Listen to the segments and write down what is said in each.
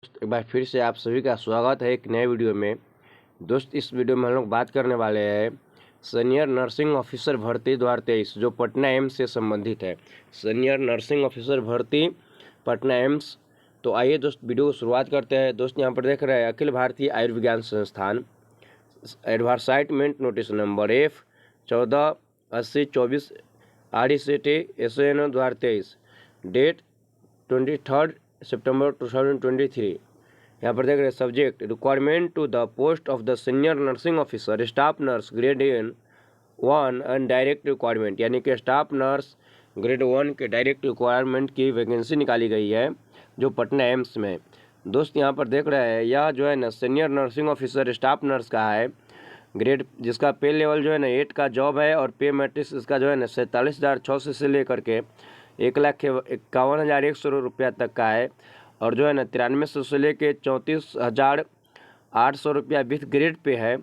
एक बार फिर से आप सभी का स्वागत है एक नए वीडियो में। दोस्त, इस वीडियो में हम लोग बात करने वाले हैं सीनियर नर्सिंग ऑफिसर भर्ती 2023 जो पटना एम्स से संबंधित है। सीनियर नर्सिंग ऑफिसर भर्ती पटना एम्स। तो आइए दोस्त वीडियो को शुरुआत करते हैं। दोस्त यहाँ पर देख रहे हैं अखिल भारतीय आयुर्विज्ञान संस्थान advertisement notice number F148024 RECT SAN 2023 date 23 सितंबर 2023। यहाँ पर देख रहे हैं subject requirement to the post of the senior nursing officer staff nurse grade 1 and direct requirement, यानी कि स्टाफ नर्स ग्रेड 1 के डायरेक्ट रिक्वायरमेंट की वैकेंसी निकाली गई है जो पटना एम्स में। दोस्त यहाँ पर देख रहे हैं यह जो है ना senior nursing officer staff nurse का है ग्रेड, जिसका पे लेवल जो है ना 8 का जॉब है और पे मैट्रिक्स इसका जो है ना 47,600 से लेकर के 1,51,100 रुपया तक का है। और जो है ना 9300 से लेके 34,800 रुपया विथ ग्रेड पे है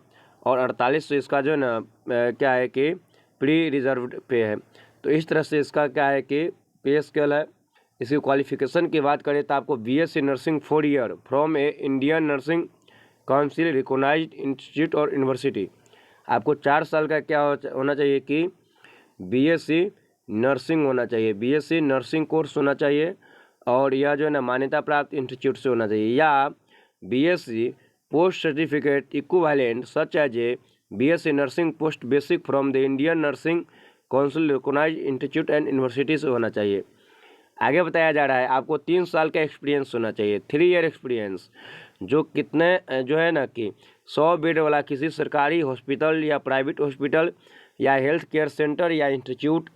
और 4800 इसका जो है ना क्या है कि प्री रिजर्व्ड पे है। तो इस तरह से इसका क्या है कि पे स्केल है। इसकी क्वालिफिकेशन की बात करें तो आपको BSc nursing 4 year from a Indian nursing council recognised institute और यूनिवर्सिटी। आपको 4 साल का क्या होना चाहिए कि BSc नर्सिंग होना चाहिए, BSc नर्सिंग कोर्स होना चाहिए और यह जो है ना मान्यता प्राप्त इंस्टीट्यूट से होना चाहिए, या BSc post certificate equivalent such as a BSc nursing post basic from the Indian nursing council recognised institute and university से होना चाहिए। आगे बताया जा रहा है आपको 3 साल का एक्सपीरियंस होना चाहिए, 3 ईयर एक्सपीरियंस, जो कितने जो है ना कि 100 बेड वाला किसी सरकारी हॉस्पिटल या प्राइवेट हॉस्पिटल या हेल्थ केयर सेंटर या इंस्टीट्यूट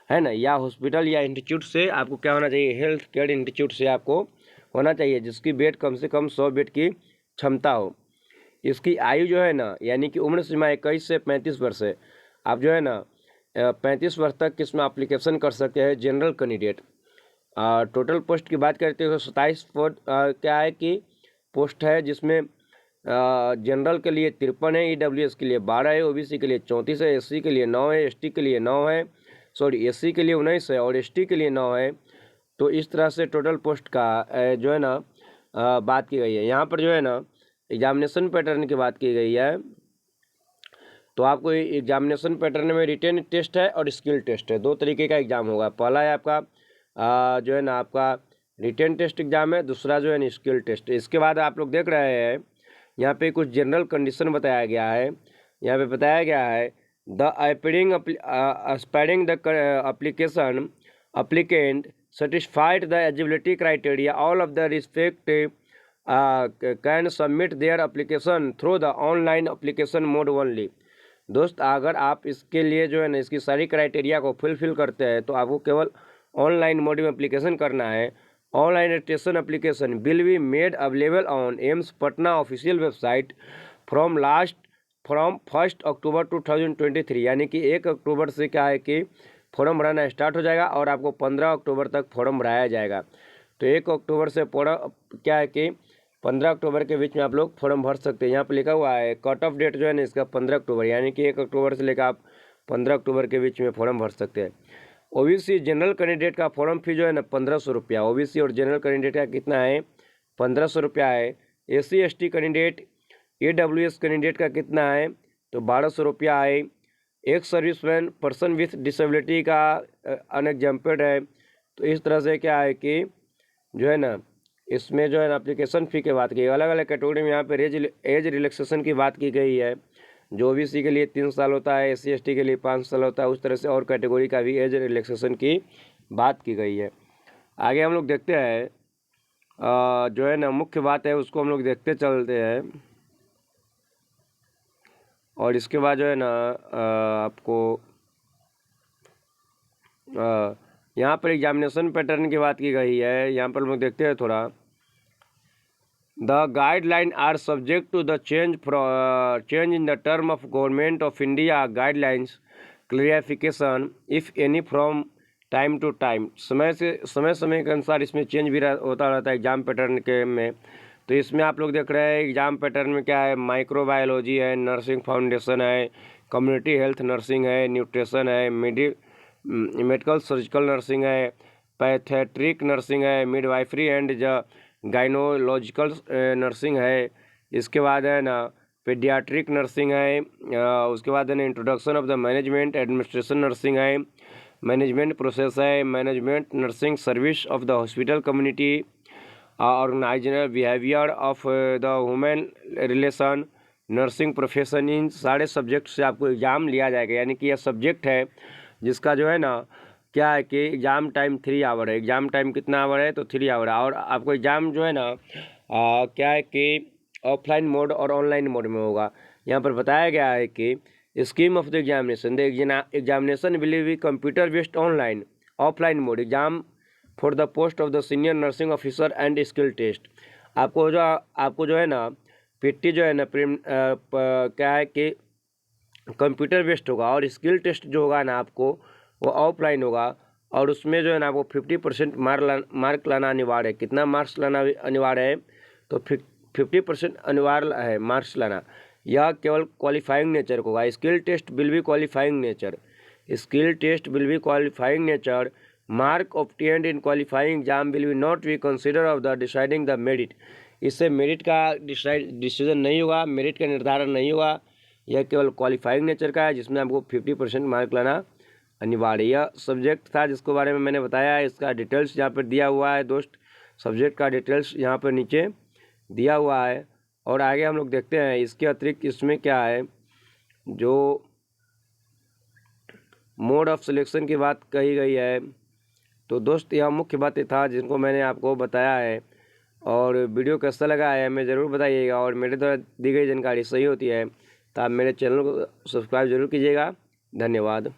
है ना, या हॉस्पिटल या इंस्टीट्यूट से आपको क्या होना चाहिए, हेल्थ केयर इंस्टीट्यूट से आपको होना चाहिए जिसकी बेड कम से कम 100 बेड की क्षमता हो। इसकी आयु जो है ना, यानी कि उम्र सीमा 21 से 35 वर्ष है। आप जो है ना 35 वर्ष तक इसमें एप्लीकेशन कर सकते हैं जनरल कैंडिडेट। टोटल पोस्ट की बात करते हैं तो 27 क्या है कि पोस्ट है, जिसमें जनरल के लिए 53 है, EWS के लिए 12 है, OBC के लिए 34 है, SC के लिए 9 है, ST के लिए 9 है, सॉरी SC के लिए 19 है और ST के लिए 9 है। तो इस तरह से टोटल पोस्ट का जो है ना बात की गई है। यहाँ पर जो है ना एग्जामिनेशन पैटर्न की बात की गई है। तो आपको एग्जामिनेशन पैटर्न में रिटेन टेस्ट है और स्किल टेस्ट है, 2 तरीके का एग्जाम होगा। पहला है आपका जो है ना आपका रिटेन टेस्ट एग्जाम है, दूसरा जो है ना स्किल टेस्ट। इसके बाद आप लोग देख रहे हैं यहाँ पे कुछ जनरल कंडीशन बताया गया है। यहाँ पे बताया गया है the aspiring the application applicant satisfied the eligibility criteria, all of the respective can submit their application through the online application mode only। दोस्त, अगर आप इसके लिए जो है ना इसकी सारी क्राइटेरिया को फुलफिल करते हैं तो आपको केवल ऑनलाइन मोड में एप्लीकेशन करना है। Online registration application will be made available on AIIMS Patna official website from 1 अक्टूबर 2023, यानी कि 1 अक्टूबर से क्या है कि फॉर्म भराना स्टार्ट हो जाएगा और आपको 15 अक्टूबर तक फॉर्म भराया जाएगा। तो 1 अक्टूबर से क्या है कि 15 अक्टूबर के बीच में आप लोग फॉर्म भर सकते हैं। यहाँ पर लिखा हुआ है कट ऑफ डेट जो है ना इसका 15 अक्टूबर, यानी कि 1 अक्टूबर से लेकर आप 15 अक्टूबर के बीच में फॉर्म भर सकते हैं। OBC जनरल कैंडिडेट का फॉर्म फी जो है ना 1500 रुपया, OBC और जनरल कैंडिडेट का कितना है 1500 रुपया है। SC ST candidate AWS candidate का कितना है तो 1200 रुपया है। एक सर्विसमैन पर्सन विथ डिसेबिलिटी का अनएग्जाम्पेड है। तो इस तरह से क्या है कि जो है ना इसमें जो है ना एप्लीकेशन फ़ी की बात की, अलग अलग कैटेगरी में यहाँ पे एज रिलैक्सेशन की बात की गई है। जो OBC के लिए 3 साल होता है, SC ST के लिए 5 साल होता है, उस तरह से और कैटेगरी का भी एज रिलैक्सेशन की बात की गई है। आगे हम लोग देखते हैं जो है ना मुख्य बात है उसको हम लोग देखते चलते हैं। और इसके बाद जो है ना आपको यहाँ पर एग्जामिनेशन पैटर्न की बात की गई है। यहाँ पर हम लोग देखते हैं थोड़ा। The guidelines are subject to the change in the term of Government of India guidelines clarification if any from time to time। समय के अनुसार इसमें चेंज भी होता रहता है एग्जाम पैटर्न के में। तो इसमें आप लोग देख रहे हैं एग्जाम पैटर्न में क्या है, माइक्रोबायोलॉजी है, नर्सिंग फाउंडेशन है, कम्युनिटी हेल्थ नर्सिंग है, न्यूट्रिशन है, मेडिकल सर्जिकल नर्सिंग है, पैथेट्रिक नर्सिंग है, मिडवाइफरी एंड गाइनोलॉजिकल नर्सिंग है, इसके बाद है ना पेडियाट्रिक नर्सिंग है, उसके बाद है ना introduction of the management administration nursing है, मैनेजमेंट प्रोसेस है, management nursing service of the hospital community, organisational behaviour of the human relation, nursing profession. इन सारे सब्जेक्ट से आपको एग्ज़ाम लिया जाएगा, यानी कि यह सब्जेक्ट है जिसका जो है ना क्या है कि एग्ज़ाम टाइम 3 आवर है। एग्ज़ाम टाइम कितना आवर है? तो 3 आवर है। और आपको एग्ज़ाम जो है ना क्या है कि ऑफलाइन मोड और ऑनलाइन मोड में होगा। यहाँ पर बताया गया है कि scheme of the examination, the examination will be computer based online offline mode exam for the post of the senior nursing officer and skill test. आपको जो है ना पीटी जो है ना क्या है कि कंप्यूटर बेस्ड होगा, और स्किल टेस्ट जो होगा ना आपको वो ऑफलाइन होगा, और उसमें जो है ना आपको 50% मार्क लाना अनिवार्य है। कितना मार्क्स लाना अनिवार्य है? तो 50% अनिवार्य है मार्क्स लाना। यह केवल क्वालिफाइंग नेचर को होगा। Skill test will be qualifying nature, skill test will be qualifying nature. Mark obtained in qualifying exam will be not be consider of the deciding the merit. इससे मेरिट का decision नहीं होगा, merit का निर्धारण नहीं होगा। यह केवल क्वालिफाइंग नेचर का है, जिसमें आपको 50% मार्क लाना अनिवार्य। यह सब्जेक्ट था जिसके बारे में मैंने बताया है। इसका डिटेल्स यहाँ पर दिया हुआ है दोस्त, सब्जेक्ट का डिटेल्स यहाँ पर नीचे दिया हुआ है। और आगे हम लोग देखते हैं इसके अतिरिक्त इसमें क्या है। जो मोड ऑफ सिलेक्शन की बात कही गई है, तो दोस्त यह मुख्य बातें था जिनको मैंने आपको बताया है। और वीडियो कैसा लगा है हमें ज़रूर बताइएगा, और मेरे द्वारा दी गई जानकारी सही होती है तो आप मेरे चैनल को सब्सक्राइब जरूर कीजिएगा। धन्यवाद।